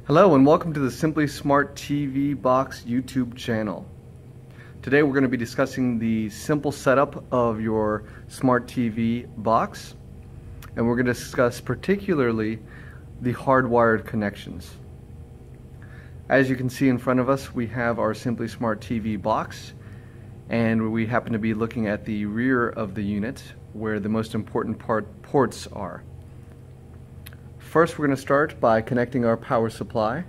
Hello and welcome to the SimplySmart.TV box YouTube channel. Today we're going to be discussing the simple setup of your Smart TV box, and we're going to discuss particularly the hardwired connections. As you can see in front of us, we have our SimplySmart.TV box, and we happen to be looking at the rear of the unit where the most important ports are. First, we're going to start by connecting our power supply.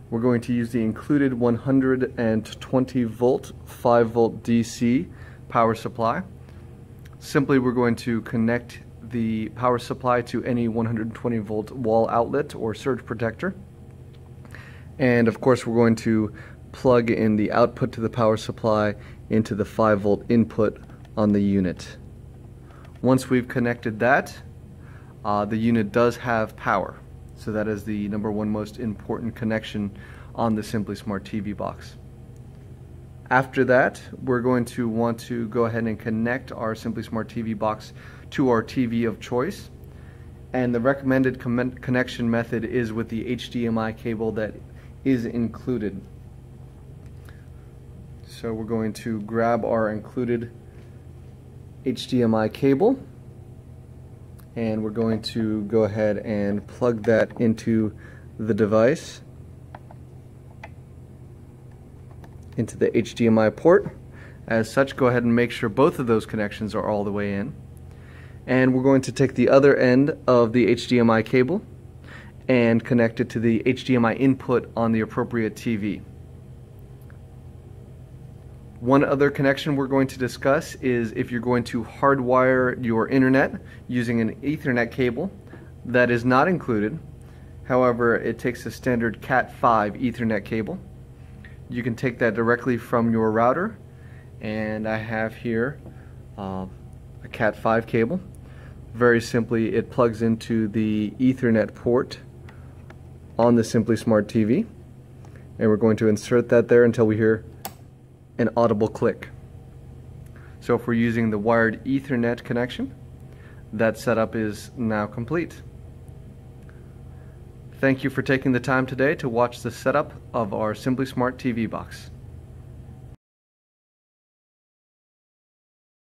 We're going to use the included 120 volt 5 volt DC power supply. Simply, we're going to connect the power supply to any 120 volt wall outlet or surge protector. And of course, we're going to plug in the output to the power supply into the 5 volt input on the unit. Once we've connected that, the unit does have power, so that is the number one most important connection on the SimplySmart.TV box. After that, we're going to want to go ahead and connect our SimplySmart.TV box to our TV of choice, and the recommended connection method is with the HDMI cable that is included. So we're going to grab our included HDMI cable, and we're going to go ahead and plug that into the device, into the HDMI port. As such, go ahead and make sure both of those connections are all the way in. And we're going to take the other end of the HDMI cable and connect it to the HDMI input on the appropriate TV. One other connection we're going to discuss is if you're going to hardwire your internet using an Ethernet cable. That is not included. However, it takes a standard Cat5 Ethernet cable. You can take that directly from your router, and I have here a Cat5 cable. Very simply, it plugs into the Ethernet port on the SimplySmart.TV, and we're going to insert that there until we hear an audible click. So if we're using the wired Ethernet connection, that setup is now complete. Thank you for taking the time today to watch the setup of our SimplySmart.TV box.